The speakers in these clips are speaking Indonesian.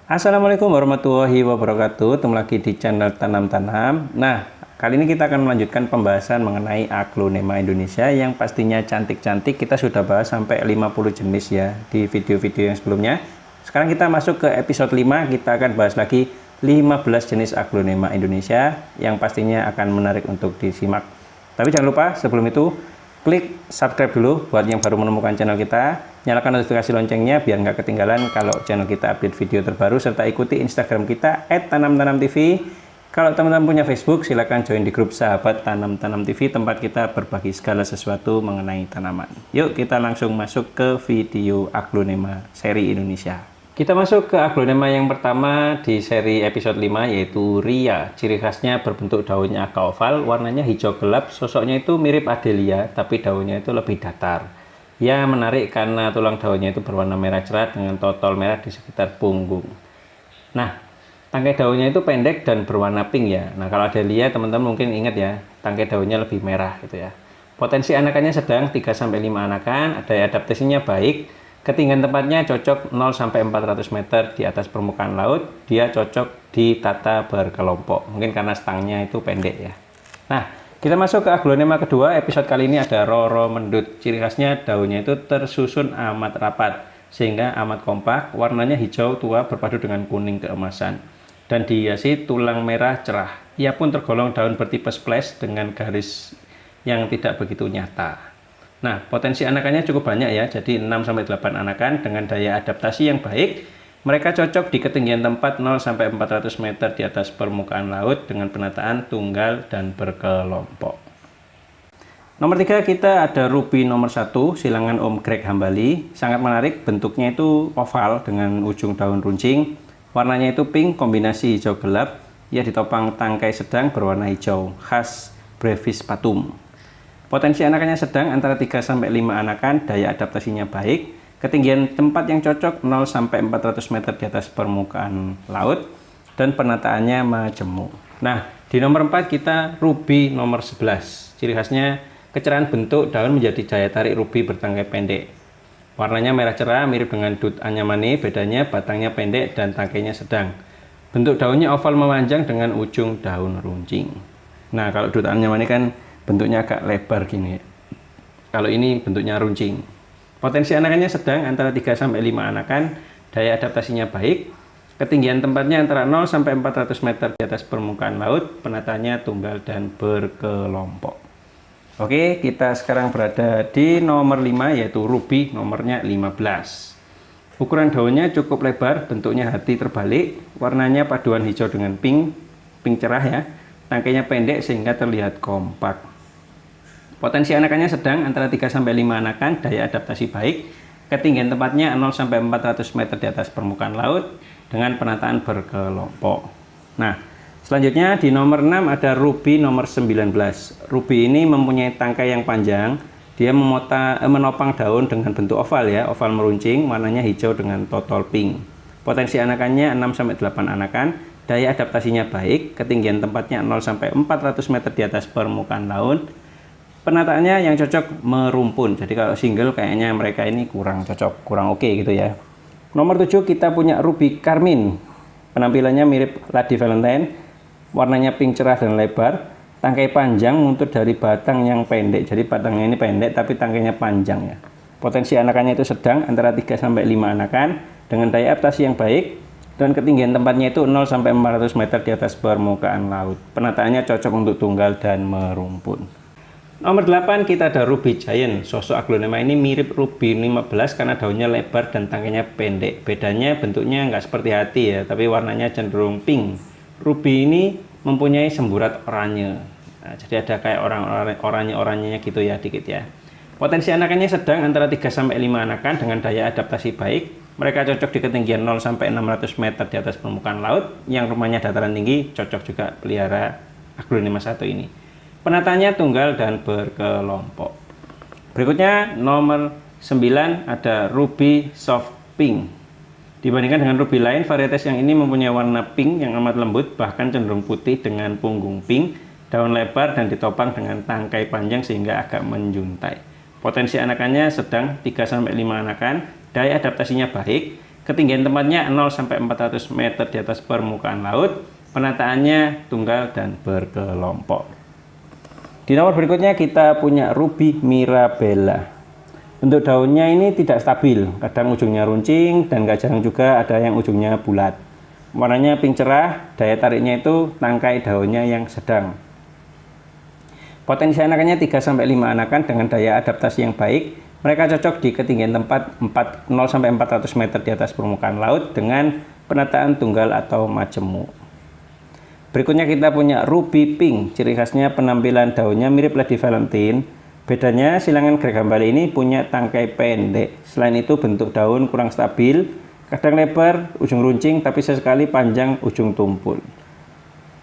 Assalamualaikum warahmatullahi wabarakatuh. Ketemu lagi di channel Tanam-Tanam. Nah, kali ini kita akan melanjutkan pembahasan mengenai Aglonema Indonesia yang pastinya cantik-cantik. Kita sudah bahas sampai 50 jenis ya di video-video yang sebelumnya. Sekarang kita masuk ke episode 5. Kita akan bahas lagi 15 jenis Aglonema Indonesia yang pastinya akan menarik untuk disimak. Tapi jangan lupa sebelum itu klik subscribe dulu buat yang baru menemukan channel kita. Nyalakan notifikasi loncengnya biar nggak ketinggalan kalau channel kita update video terbaru, serta ikuti Instagram kita @tanamtanamtv. Kalau teman-teman punya Facebook, silakan join di grup sahabat Tanam Tanam TV, tempat kita berbagi segala sesuatu mengenai tanaman. Yuk kita langsung masuk ke video Aglonema seri Indonesia. Kita masuk ke Aglonema yang pertama di seri episode 5, yaitu Ria. Ciri khasnya berbentuk daunnya agak oval, warnanya hijau gelap, sosoknya itu mirip Adelia, tapi daunnya itu lebih datar. Ya, menarik karena tulang daunnya itu berwarna merah cerah dengan totol merah di sekitar punggung. Nah, tangkai daunnya itu pendek dan berwarna pink ya. Nah, kalau Adelia teman-teman mungkin ingat ya, tangkai daunnya lebih merah gitu ya. Potensi anakannya sedang 3-5 anakan, daya adaptasinya baik. Ketinggian tempatnya cocok 0-400 meter di atas permukaan laut. Dia cocok ditata berkelompok. Mungkin karena stangnya itu pendek ya. Nah, kita masuk ke Aglonema kedua. Episode kali ini ada Roro Mendut. Ciri khasnya daunnya itu tersusun amat rapat sehingga amat kompak. Warnanya hijau tua berpadu dengan kuning keemasan dan dihiasi tulang merah cerah. Ia pun tergolong daun bertipe splash dengan garis yang tidak begitu nyata. Nah, potensi anakannya cukup banyak ya, jadi 6-8 anakan dengan daya adaptasi yang baik. Mereka cocok di ketinggian tempat 0-400 meter di atas permukaan laut dengan penataan tunggal dan berkelompok. Nomor 3 kita ada Ruby nomor 1, silangan Om Greg Hambali. Sangat menarik, bentuknya itu oval dengan ujung daun runcing. Warnanya itu pink kombinasi hijau gelap. Ia ditopang tangkai sedang berwarna hijau, khas Brevis patum. Potensi anakannya sedang antara 3-5 anakan, daya adaptasinya baik, ketinggian tempat yang cocok 0-400 meter di atas permukaan laut, dan penataannya majemuk. Nah, di nomor 4 kita Ruby nomor 11. Ciri khasnya kecerahan bentuk daun menjadi daya tarik ruby bertangkai pendek. Warnanya merah cerah mirip dengan dut anyamane, bedanya batangnya pendek dan tangkainya sedang. Bentuk daunnya oval memanjang dengan ujung daun runcing. Nah, kalau dut anyamane kan bentuknya agak lebar gini. Kalau ini bentuknya runcing. Potensi anakannya sedang antara 3-5 anakan, daya adaptasinya baik. Ketinggian tempatnya antara 0-400 meter di atas permukaan laut, penataannya tunggal dan berkelompok. Oke, kita sekarang berada di nomor 5, yaitu Ruby nomornya 15. Ukuran daunnya cukup lebar, bentuknya hati terbalik, warnanya paduan hijau dengan pink cerah ya. Tangkainya pendek sehingga terlihat kompak. Potensi anakannya sedang antara 3-5 anakan, daya adaptasi baik. Ketinggian tempatnya 0-400 meter di atas permukaan laut dengan penataan berkelompok. Nah, selanjutnya di nomor 6 ada Ruby nomor 19. Ruby ini mempunyai tangkai yang panjang. Dia menopang daun dengan bentuk oval ya, oval meruncing, warnanya hijau dengan totol pink. Potensi anakannya 6-8 anakan, daya adaptasinya baik, ketinggian tempatnya 0-400 meter di atas permukaan laut. Penataannya yang cocok merumpun, jadi kalau single kayaknya mereka ini kurang cocok, kurang oke gitu ya. Nomor 7 kita punya Ruby Carmine. Penampilannya mirip Lady Valentine, warnanya pink cerah dan lebar, tangkai panjang muncul dari batang yang pendek, jadi batangnya ini pendek tapi tangkainya panjang ya. Potensi anakannya itu sedang antara 3-5 anakan dengan daya adaptasi yang baik, dan ketinggian tempatnya itu 0-400 meter di atas permukaan laut. Penataannya cocok untuk tunggal dan merumpun. Nomor 8 kita ada Ruby Giant. Sosok Aglonema ini mirip Ruby 15 karena daunnya lebar dan tangkainya pendek. Bedanya bentuknya nggak seperti hati ya, tapi warnanya cenderung pink. Ruby ini mempunyai semburat oranye. Nah, jadi ada kayak oranye-oranyenya gitu ya, dikit ya. Potensi anakannya sedang antara 3-5 anakan dengan daya adaptasi baik. Mereka cocok di ketinggian 0-600 meter di atas permukaan laut. Yang rumahnya dataran tinggi, cocok juga pelihara Aglonema 1 ini. Penataannya tunggal dan berkelompok. Berikutnya nomor 9 ada Ruby Soft Pink. Dibandingkan dengan ruby lain, varietas yang ini mempunyai warna pink yang amat lembut, bahkan cenderung putih dengan punggung pink, daun lebar dan ditopang dengan tangkai panjang sehingga agak menjuntai. Potensi anakannya sedang 3-5 anakan, daya adaptasinya baik, Ketinggian tempatnya 0 sampai 400 meter di atas permukaan laut. Penataannya tunggal dan berkelompok. Di nomor berikutnya kita punya Ruby Mirabella. Untuk daunnya ini tidak stabil, kadang ujungnya runcing dan gak jarang juga ada yang ujungnya bulat. Warnanya pink cerah, daya tariknya itu tangkai daunnya yang sedang. Potensi anakannya 3-5 anakan dengan daya adaptasi yang baik. Mereka cocok di ketinggian tempat 0 sampai 400 meter di atas permukaan laut dengan penataan tunggal atau majemuk. Berikutnya kita punya Ruby Pink. Ciri khasnya penampilan daunnya mirip Lady Valentine. Bedanya silangan geraham bali ini punya tangkai pendek. Selain itu bentuk daun kurang stabil, kadang lebar, ujung runcing, tapi sesekali panjang ujung tumpul.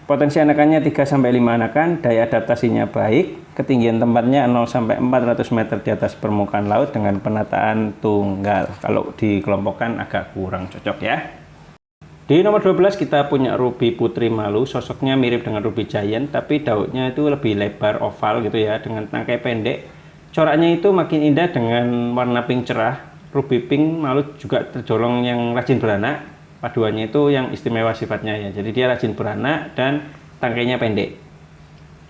Potensi anakannya 3-5 anakan, daya adaptasinya baik, ketinggian tempatnya 0 sampai 400 meter di atas permukaan laut dengan penataan tunggal. Kalau dikelompokkan agak kurang cocok ya. Di nomor 12 kita punya Ruby Putri Malu. Sosoknya mirip dengan Ruby Giant, tapi daunnya itu lebih lebar oval gitu ya, dengan tangkai pendek. Coraknya itu makin indah dengan warna pink cerah. Ruby Pink Malu juga tergolong yang rajin beranak. Paduannya itu yang istimewa sifatnya ya. Jadi dia rajin beranak dan tangkainya pendek.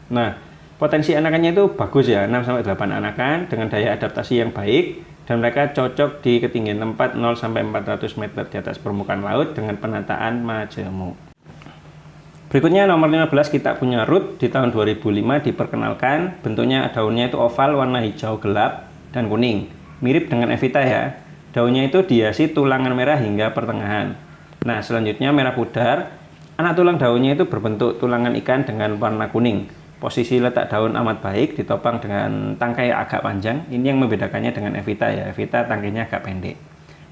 Nah, potensi anakannya itu bagus ya, 6-8 anakan dengan daya adaptasi yang baik, dan mereka cocok di ketinggian tempat 0 sampai 400 meter di atas permukaan laut dengan penataan majemuk. Berikutnya nomor 15 kita punya Ruth. Di tahun 2005 diperkenalkan, bentuknya daunnya itu oval warna hijau gelap dan kuning. Mirip dengan Evita ya. Daunnya itu dihiasi tulangan merah hingga pertengahan. Nah, selanjutnya merah pudar. Anak tulang daunnya itu berbentuk tulangan ikan dengan warna kuning. Posisi letak daun amat baik, ditopang dengan tangkai agak panjang. Ini yang membedakannya dengan Evita ya. Evita tangkainya agak pendek.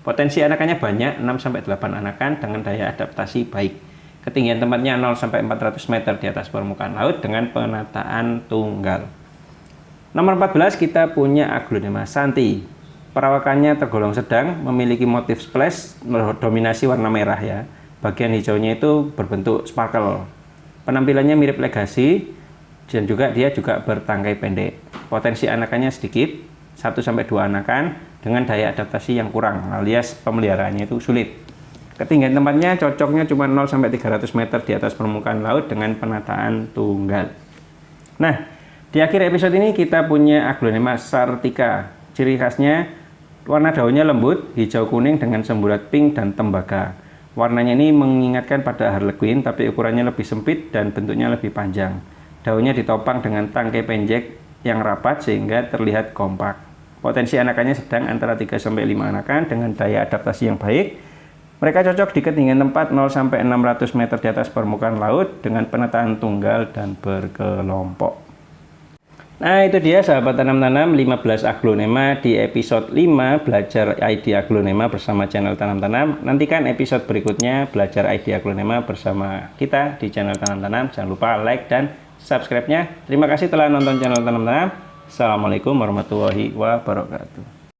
Potensi anakannya banyak, 6-8 anakan dengan daya adaptasi baik. Ketinggian tempatnya 0 sampai 400 meter di atas permukaan laut dengan penataan tunggal. Nomor 14 kita punya Aglonema Santi. Perawakannya tergolong sedang, memiliki motif splash, dominasi warna merah ya. Bagian hijaunya itu berbentuk sparkle. Penampilannya mirip Legacy dan dia juga bertangkai pendek. Potensi anakannya sedikit, 1-2 anakan dengan daya adaptasi yang kurang, alias pemeliharaannya itu sulit. Ketinggian tempatnya cocoknya cuma 0 sampai 300 meter di atas permukaan laut dengan penataan tunggal. Nah, di akhir episode ini kita punya Aglonema Sartica. Ciri khasnya warna daunnya lembut, hijau kuning dengan semburat pink dan tembaga. Warnanya ini mengingatkan pada Harlequin, tapi ukurannya lebih sempit dan bentuknya lebih panjang. Daunnya ditopang dengan tangkai pendek yang rapat sehingga terlihat kompak. Potensi anakannya sedang antara 3-5 anakan dengan daya adaptasi yang baik. Mereka cocok di ketinggian tempat 0 sampai 600 meter di atas permukaan laut dengan penataan tunggal dan berkelompok. Nah, itu dia sahabat tanam-tanam 15 aglonema di episode 5 belajar ID aglonema bersama channel tanam-tanam. Nantikan episode berikutnya belajar ID aglonema bersama kita di channel tanam-tanam. Jangan lupa like dan subscribe-nya. Terima kasih telah nonton channel tanam-tanam. Assalamualaikum warahmatullahi wabarakatuh.